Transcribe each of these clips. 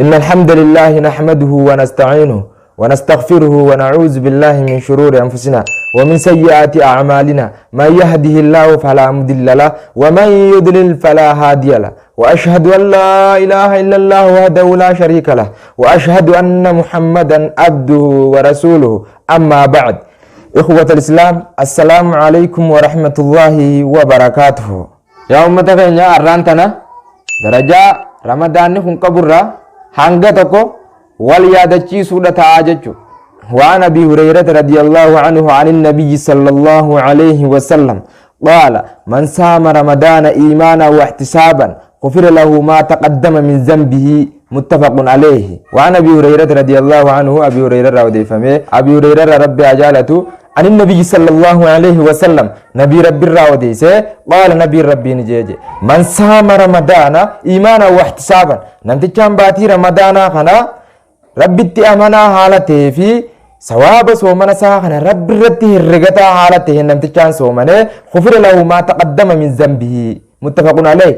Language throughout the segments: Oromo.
إن الحمد لله نحمده ونستعينه ونستغفره ونعوذ بالله من شرور أنفسنا ومن سيئات أعمالنا من يهده الله فلا مضل له ومن يضلل فلا هادي له وأشهد أن لا إله إلا الله وحده لا شريك له وأشهد أن محمدا عبده ورسوله أما بعد إخوة الإسلام السلام عليكم ورحمة الله وبركاته يا أمة فينا أرانتنا درجة رمضان نكون قبرة هنگتكو واليادتشي سودة عاجتشو وعن أبي هريرة رضي الله عنه عن النبي صلى الله عليه وسلم قال من صام رمضان إيمانا واحتسابا غفر له ما تقدم من ذنبه متفق عليه وعن أبي هريرة رضي الله عنه أبي هريرة أبي هريرة ربي أجالته عن النبي صلى الله عليه وسلم نبي ربي الراوديسه قال نبي ربي نجيجي من صام رمضان إيمانا واحتسابا نمتجان باتي رمضان خنا ربي اتأمنا حالته في ثواب صومنا ساخنا ربي رتي الرغتا حالته نمتجان صومنا غفر له ما تقدم من ذنبه متفق عليه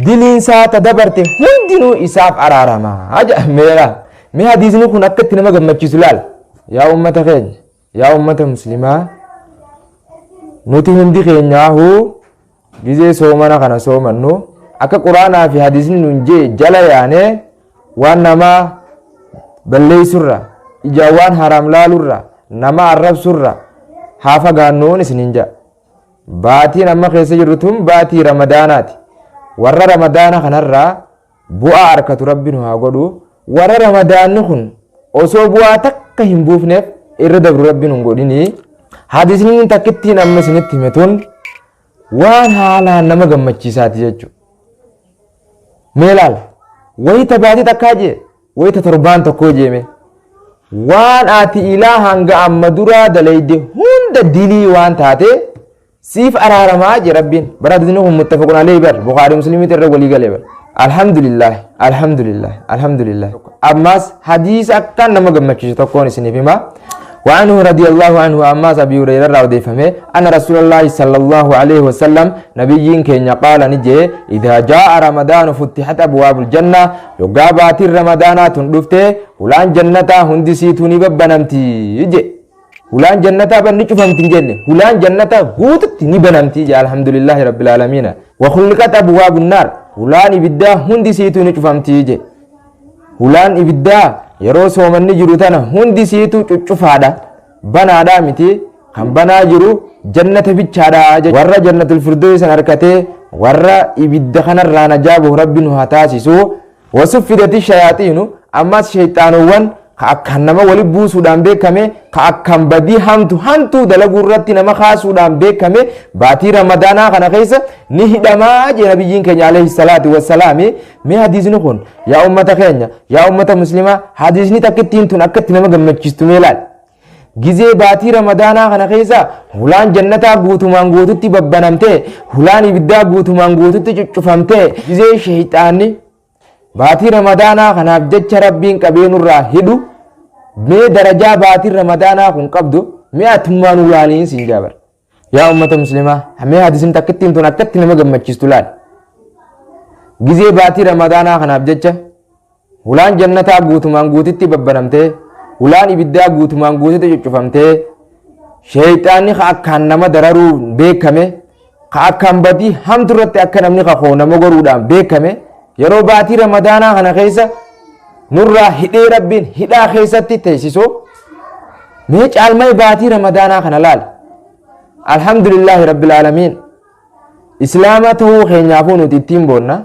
دلين ساعة دبرته هندنو إساف أرارما أجا ميرا مي حديث نكون أكت نما قمتش سلال يا أمة خير يا أمة مسلمة نوتي هندي خينياهو جزي صومنا خنا صومنو أكا قرآن في حديث ننجي جلا يعني وانما بلي سرة إجاوان حرام لالورة نما عرب سرة حافا غانون سننجا باتي نما خيسي جرتهم باتي رمضانات ورّا رمضان خنرّا بؤا أركة ربنا هاقولو ورّا رمضان نخن أصو بؤا تكا همبوفنف إرد ربنا نقوليني حديثني تكتي نما سنتي متون وان حالا نما غمّتشي ساتي جاتشو ميلال ويتا باتي تكاجي ويتا تربان تكو جيمي وان آتي إلها هنگا أما درا دليدي هند ديلي وان تاتي سيف أرارما جي ربين براد دينهم متفقون عليه بر بخاري مسلمي ترى ولي قال بر الحمد لله الحمد لله الحمد لله أماس حديث أكتر نما غمّتشي تكون سنفيما وعنه رضي الله عنه أماس أبي هريرة راودي فمه أن رسول الله صلى الله عليه وسلم نبيين كين قال نجي إذا جاء رمضان فتحت أبواب الجنة يقابات رمضان تندفته ولان جنة هندسيتوني ببنمتي يجي ولان جنة بنشوفهم تنجنة ولان جنة هوتت نبنمتي جاء الحمد لله رب العالمين وخلقت أبواب النار ولان إبدا هندسيتوني شوفهم تيجي ولان إبدا yeroo soomanni jiru tana hundi siitu cuccufaadha banaadha miti kan banaa jiru jannata bichaadha warra jannatul firdaws san arkatee warra ibidda kanarraa najaabu rabbiin haa taasisu wasuffidati shayaatiinu ammas shayxaanowwan ka akkan nama wali buusuudhaan beekame ka akkan badii hamtu dalaguu irratti nama kaasuudhaan beekame baatii ramadaanaa kana keessa ni hidhamaa jee nabiyyiin keenya alayhi salaatu wassalaami mee hadiisni kun yaa ummata keenya yaa ummata muslimaa hadiisni takkittiin tun akkatti nama gammachiistu mee laal gizee baatii ramadaanaa kana keessa hulaan jannataa guutumaan guututti babbanamtee hulaan ibiddaa guutumaan guututti cuccufamtee gizee shayxaanni baatii ramadaanaa kanaaf jecha rabbiin qabeenurraa hidhu mee darajaa baatii ramadaanaa kun qabdu mee atummaan ulaaliin siin jaabar yaa ummata muslimaa mee hadiisni takkittiin tun akkatti nama gammachiistu laal gizee baatii ramadaanaa kanaaf jecha hulaan jannataa guutumaan guututti babbanamtee hulaan ibiddaa guutumaan guututti cuccufamtee shayxaanni ka akkaan nama dararuu beekame ka akkaan badii hamtu irratti akka namni kakoo nama goruudhaan beekame yeroo baatii ramadaanaa kana keessa nurraa hidhee rabbiin hidhaa keessatti teessisu mee caalmay baatii ramadaanaa kana laal alhamdulillahi rabbil aalamiin islaama ta'uu keenyaafuu nuti ittiin boonna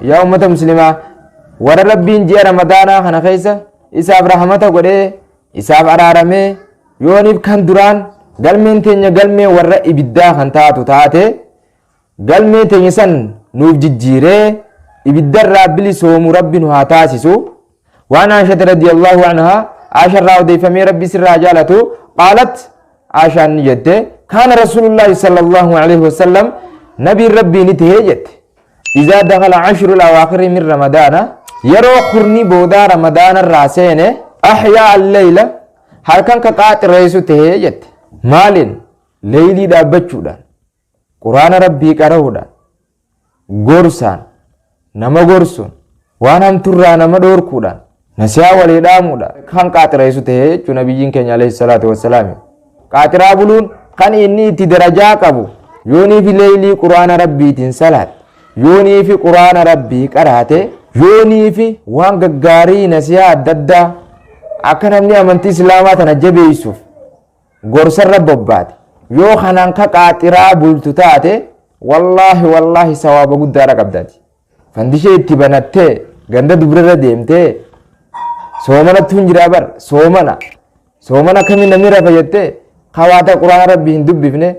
yaa ummata muslimaa warra rabbiin ji'a ramadaanaa kana keessa isaaf rahmata godhee isaaf araaramee yooniif kan duraan galmeen teenya galmee warra ibiddaa kan taatu taate galmee teenya san nuuf jijjiiree ibiddarraa bilisoomu rabbi nu haa taasisu waan aashata radiyallahu anhaa aasharraa odeeffamee rabbi sirraa jaalatu qaalat aashaan ni jette kaana rasuulullaahi sallallahu alaihi wasallam nabiin rabbii ni tahee jette izaa dakala ashru lawaakhiri min ramadaana yeroo kurni boodaa ramadaana irraa seene ahyaa alleyla halkan ka qaaxireessu tahee jette maaliin leeylii dhaabbachuudhaan quraana rabbii qara'uudhaan gorsaan nama gorsuun waan hamturraa nama dhoorkuudhaan nasihaa walii dhaamuudha kan qaaxireessu ta'ee jechuun nabiyyiin keenya alayhi salaatu wassalaam. Qaaxiraa buluun kan inni itti darajaa qabu yoonii fi leeylii quraana rabbiitiin salaat yoonii fi quraana rabbii qaraate yoonii fi waan gaggaarii nasihaa adda addaa akka namni amantii islaamaa tana jabeessuuf gorsarra bobbaate yoo kanaan ka qaaxiraa bultu taate wallaahi sawaaba guddaadha qabdaati. Fandishee itti banattee ganda dubrarra deemtee soomanatti hin jiraa bar soomana kamiin namni rafa jettee kawaata quraana rabbii hin dubbifne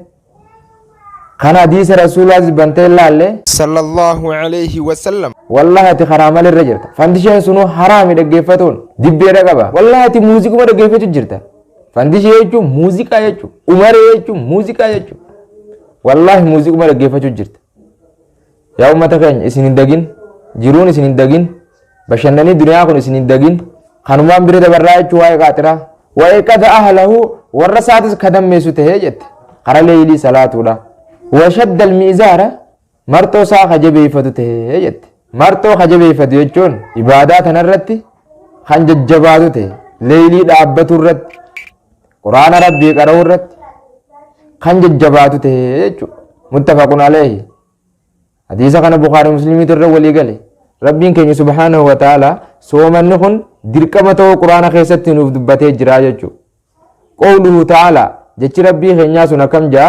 kan hadiisa rasuulaa bantee laalle sallallahu alayhi wasallam wallahi ati karaa malirra jirta. Fandisheen sunu haraami dhaggeeffatuun dibbeedha qaba. Wallahi ati muuziquma dhaggeeffatu jirta. Fandishee jechuun muuziqaa jechuun umaree jechuun muuziqaa jechuun wallahi muuziquma dhaggeeffatu jirta. Yaa ummata keenya isin hin dagin jiruun isin hin dagin bashannanii duniyaa kun isin hin dagin kanumaan bira dabarraa jechuun waa'ee qaaxiraa waa'ee qada ahlahu warra isaatis kadammeessu tahee jette kara leeylii salaatuudha. وشد الميزار مرتو سا خجبيفتو تهي جت مرتو خجبيفتو يجون عبادات نرتي خنججباتو تهي ليلي دابتو رت قرآن ربي قرأو رت خنججباتو تهي يجو متفق عليه حديث كان بخاري مسلمي ترى ولي قال ربين كن سبحانه وتعالى سومن نخن دركمتو قرآن خيستي نوف دبته جرا يجو قوله تعالى جت ربي خنيا سنا كم جا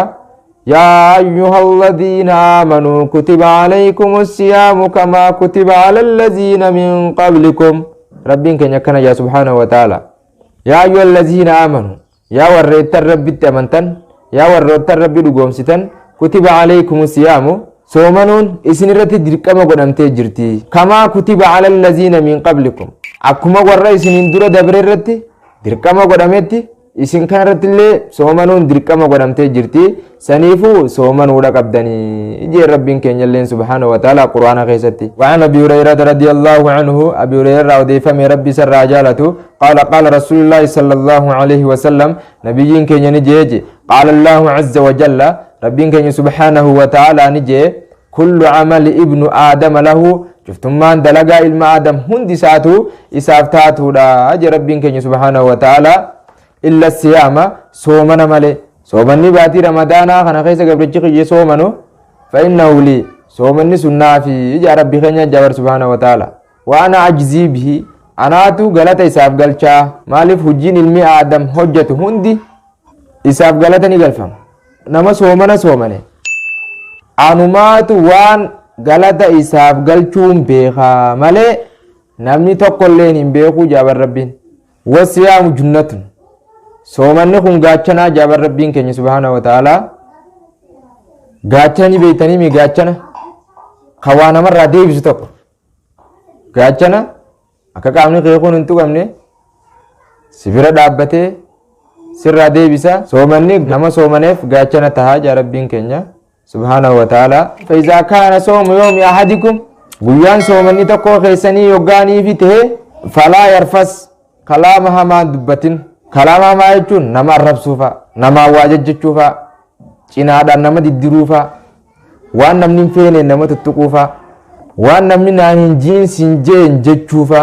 يا أيها الذين آمنوا كتب عليكم الصيام كما كتب على الذين من قبلكم ربين كن يكنا يا سبحانه وتعالى يا أيها الذين آمنوا يا ورّيت الرب التمنتن يا ورّيت الرب لقومستن كتب عليكم الصيام صومنون إسنرت دركما قدمت جرتي كما كتب على الذين من قبلكم أكما ورّي إسنين دور دبررت دركما قدمت isin kanarrattillee soomanuun dirqama godhamtee jirti saniifuu soomanuudha qabdanii jee rabbiin keenyalleen subhaanahu wa ta'ala quraana keessatti وعن أبي هريرة رضي الله عنه أبي هريرة وديفم ربي سر جالته قال رسول الله صلى الله عليه وسلم نبيين كين نجيج قال الله عز وجل ربين كين سبحانه وتعالى نجي كل عمل ابن آدم له شفتم من دلقا علم آدم هندي ساتو إسافتاتو لا أجي ربين كين سبحانه وتعالى إلا الصيام صومنا مالي صومني باتي رمضان خنا خيسا قبرتي خي صومنو فإنه لي صومني سنة في يا ربي خنيا جبر سبحانه وتعالى وأنا أجزي به أنا تو غلطة إساف غلطة مالف حجين علمي آدم حجة هندي إساف غلطة نغلفم نما صومنا أنمات وان غلطة إساف غلطون بيخا مالي نمني تقلين بيخو جبر ربين والصيام جنة soomanni kun gaachana jaabar rabbiin keenya subhaanahu wa ta'ala gaachani beeytanii mi gaachana kawaa namarraa deebisu tokko gaachana akka qaamni kee kun hin tuqamne si bira dhaabbatee sirraa deebisa soomanni nama soomaneef gaachana tahaa jaa rabbiin keenya subhaanahu wa ta'ala faizaa kaana soomu yoomi ahadikum guyyaan soomanni tokko keessanii yoggaaniifi ta'e falaa yarfas kalaama hamaan dubbatin kalaama hamaa jechuun nama arrabsuufa nama waajajjechuufa cinaadhaan nama diddiruufa waan namni hin feene nama tuttuquufa waan namni naan hin jiinsin jeen jechuufa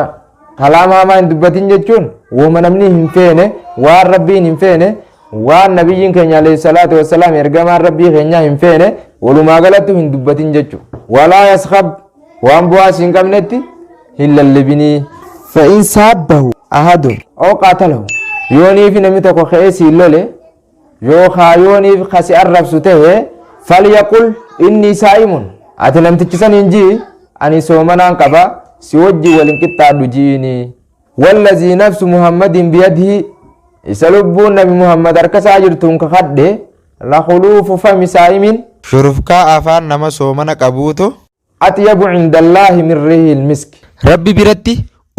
kalaama hamaa hin dubbatin jechuun wooma namni hin feene waan rabbiin hin feene waan nabiyyiin keenya alayhi salaatu wassalaam ergamaan rabbii keenya hin feene walumaa galatti hin dubbatin jechuu walaa yaskhab waan bu'aas hin qabnetti hin lallabinii fa'in saabbahu ahadun oo qaatalahu yooniif namni tokko ka'ee siin lole yookaan yooniif kasi arrabsu ta'e falyaqul inni saa'imun ati namtichi san hin jii ani soomanaan qaba si wajji walin qixxaadhu jiini wallazii nafsu muhammadin biyadihi isa lubbuun nabi muhammad harkasaa jirtuun kakadhe lakhuluufu fami saa'imin shurufkaa afaan nama soomana qabuutu atyabu cindallaahi min rihil miski rabbi biratti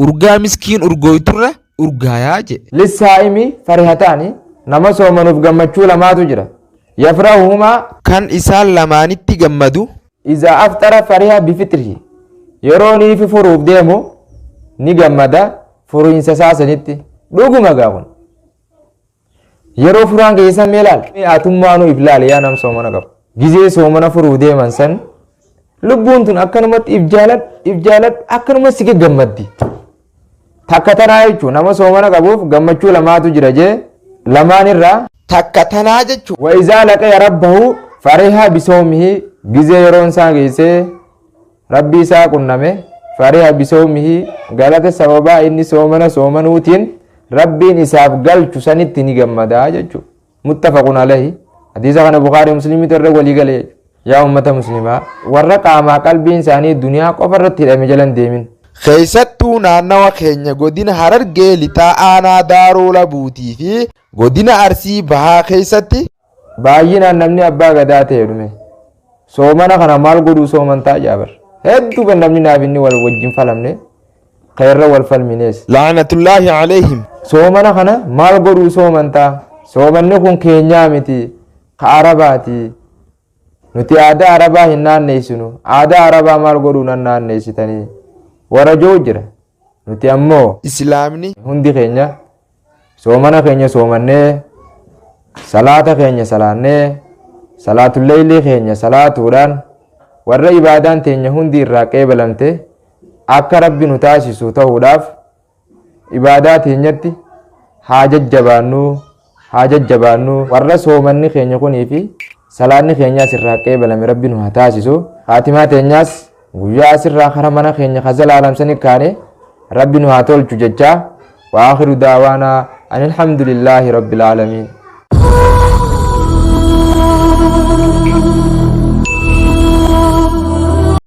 urgaa miskiin urgooyturra urgaayaa je lissaa'imi farihataani nama soomanuuf gammachuu lamaatu jira yafrahumaa kan isaan lamaanitti gammadu izaa aftara fariha bifitrihi yerooniifi furuuf deemu ni gammada furuinsa saasanitti dhuguma gaafun yeroo furaan keessan meelaal atummaanuu iflaale yaa nam soomana qabu gizee soomana furuuf deeman san lubbuun tun akkanumatti if jaalad akkanuma si gammaddi. Takka tanaa jechuun nama soomana qabuuf gammachuu lamaatu jira jee lamaan irraa takka tanaa jechuun wa izaa laqaya rabbahu fariha bisoomihi gizee yeroon isaa geessee rabbii isaa qunname fariha bisoomihi galata sababaa inni soomanuutiin rabbiin isaaf galchu sanitti ni gammadaa jechuudha. Muttafaqun alayhi hadiisa kana Bukhaarii Musliimitu irra walii galee yaa ummata muslimaa warra qaamaa qalbiin isaanii duniyaa qofa irratti hidhame jalan deemin. Keessattuu naannawa keenya godina Harargee lixaa aanaa Daaroo Labuutii fi godina Arsii Bahaa keessatti baay'inaan namni abbaa gadaa ta'e dhume. Soomana kana maal godhuu soomantaa jaabar. Hedduu kan namni naaf inni wal wajjin falamne khayrra wal falminees. La'natullaahi alayhim. Soomana kana maal godhuu soomantaa? Soomanni kun keenyaa miti ka Arabaati. Nuti aadaa Arabaa hin naanneessinu. Aadaa Arabaa maal godhuu nan naanneessitanii? Warajoo jira. Nuti ammoo Islaamni hundi keenya soomana keenya soomannee salaata keenya salaannee salaatulleeylii keenya salaatuudhaan warra ibaadaan teenya hundi irraa qeebalamte akka rabbi nu taasisu ta'uudhaaf ibaadaa teenyatti haa jajjabaannu warra soomanni keenya kunii fi salaanni keenyaas irraa qeebalame rabbi nu haa taasisu. Haatimaa teenyaas guyyaa asirraa kara mana keenya kazalaalamsani kaane rabbi nu haa tolchu jechaa wa akhiru daawaanaa alhamdulillahi rabbil aalamiin.